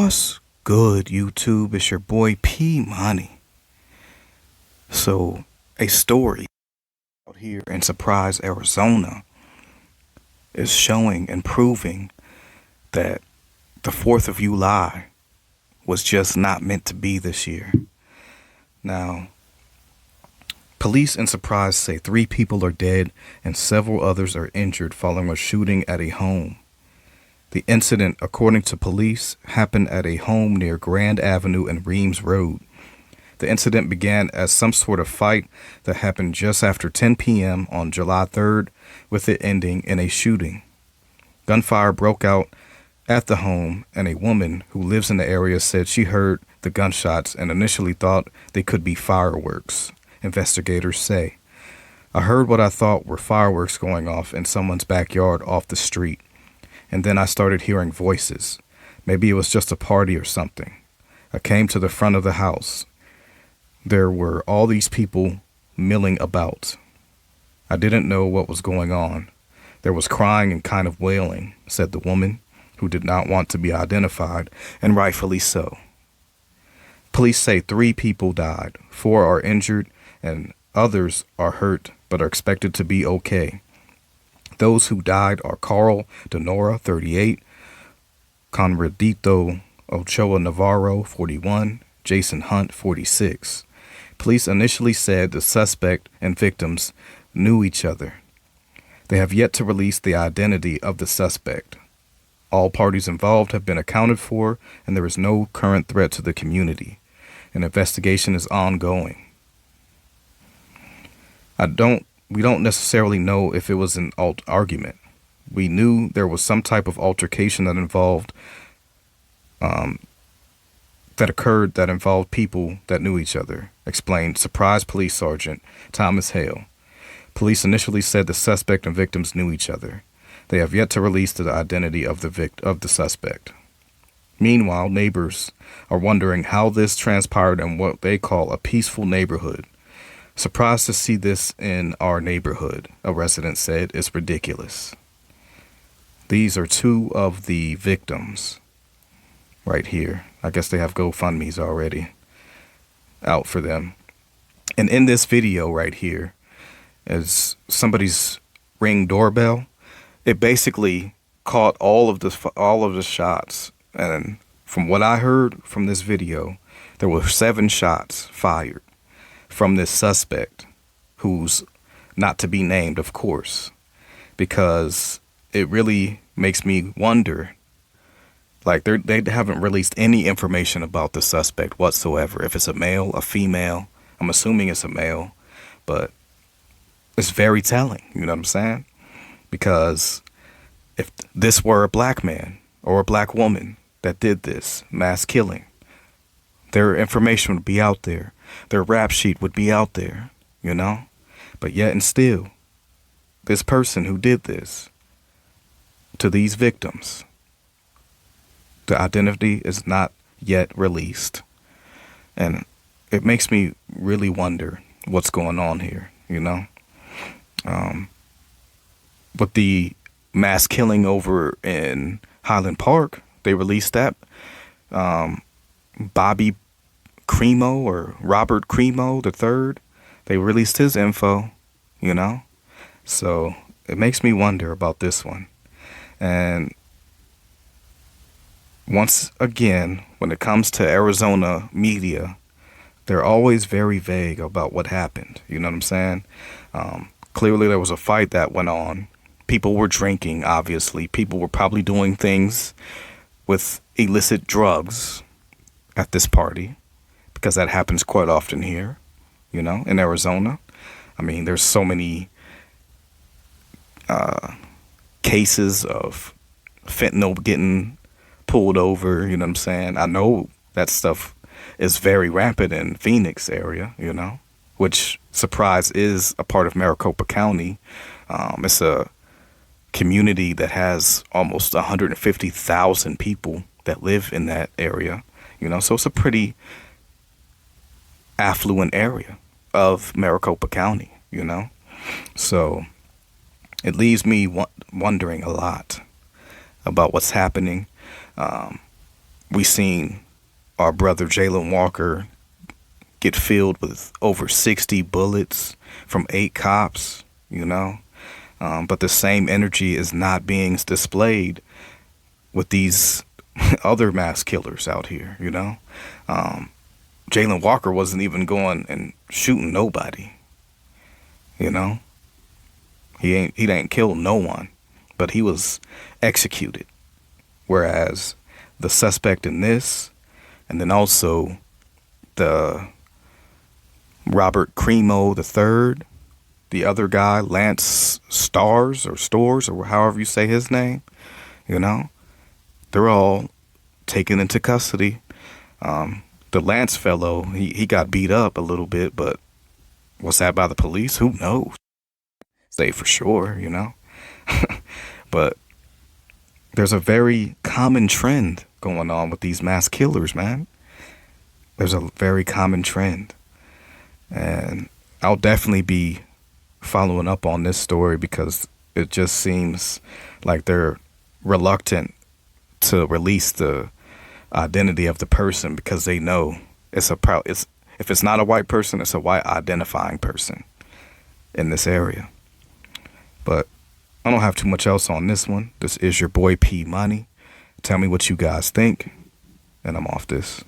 What's good, YouTube? It's your boy P Money. So, a story out here in Suprise, Arizona is showing and proving that the 4th of July was just not meant to be this year. Now, police in Suprise say 3 people are dead and several others are injured following a shooting at a home. The incident, according to police, happened at a home near Grand Avenue and Reams Road. The incident began as some sort of fight that happened just after 10 p.m. on July 3rd, with it ending in a shooting. Gunfire broke out at the home, and a woman who lives in the area said she heard the gunshots and initially thought they could be fireworks, investigators say. I heard what I thought were fireworks going off in someone's backyard off the street. And then I started hearing voices. Maybe it was just a party or something. I came to the front of the house. There were all these people milling about. I didn't know what was going on. There was crying and kind of wailing, said the woman, who did not want to be identified, and rightfully so. Police say 3 people died, 4 are injured, and others are hurt but are expected to be okay. Those who died are Carl Denora, 38, Conradito Ochoa Navarro, 41, Jason Hunt, 46. Police initially said the suspect and victims knew each other. They have yet to release the identity of the suspect. All parties involved have been accounted for, and there is no current threat to the community. An investigation is ongoing. We don't necessarily know if it was an argument. We knew there was some type of altercation that involved people that knew each other, explained Suprise Police Sergeant Thomas Hale. Police initially said the suspect and victims knew each other. They have yet to release the identity of the suspect. Meanwhile, neighbors are wondering how this transpired in what they call a peaceful neighborhood. Surprised to see this in our neighborhood, a resident said. It's ridiculous. These are 2 of the victims right here. I guess they have GoFundMes already out for them. And in this video right here is somebody's Ring doorbell. It basically caught all of the shots. And from what I heard from this video, there were 7 shots fired from this suspect, who's not to be named, of course, because it really makes me wonder, like they haven't released any information about the suspect whatsoever. If it's a male, a female, I'm assuming it's a male, but it's very telling, you know what I'm saying? Because if this were a black man or a black woman that did this mass killing, their information would be out there. Their rap sheet would be out there, you know? But yet and still, this person who did this to these victims, the identity is not yet released. And it makes me really wonder what's going on here, you know? With the mass killing over in Highland Park, they released that. Bobby Cremo or Robert Cremo III, they released his info, you know? So it makes me wonder about this one. And once again, when it comes to Arizona media, they're always very vague about what happened. You know what I'm saying? Clearly there was a fight that went on. People were drinking, obviously. People were probably doing things with illicit drugs at this party, because that happens quite often here, you know, in Arizona. I mean, there's so many cases of fentanyl getting pulled over, you know what I'm saying? I know that stuff is very rampant in Phoenix area, you know, which Suprise is a part of Maricopa County. It's a community that has almost 150,000 people that live in that area, you know, so it's a pretty affluent area of Maricopa County, you know. So it leaves me wondering a lot about what's happening. We seen our brother Jalen Walker get filled with over 60 bullets from 8 cops, you know. But the same energy is not being displayed with these other mass killers out here, you know. Jalen Walker wasn't even going and shooting nobody, you know. He didn't kill no one, but he was executed. Whereas the suspect in this, and then also the Robert Cremo III, the other guy, Lance Stores, or however you say his name, you know, they're all taken into custody. The Lance fellow, he got beat up a little bit, but was that by the police? Who knows? Say for sure, you know. But there's a very common trend going on with these mass killers, man. There's a very common trend. And I'll definitely be following up on this story because it just seems like they're reluctant to release the identity of the person because they know it's if it's not a white person, it's a white identifying person in this area. But I don't have too much else on this one. This is your boy P Money. Tell me what you guys think, and I'm off this.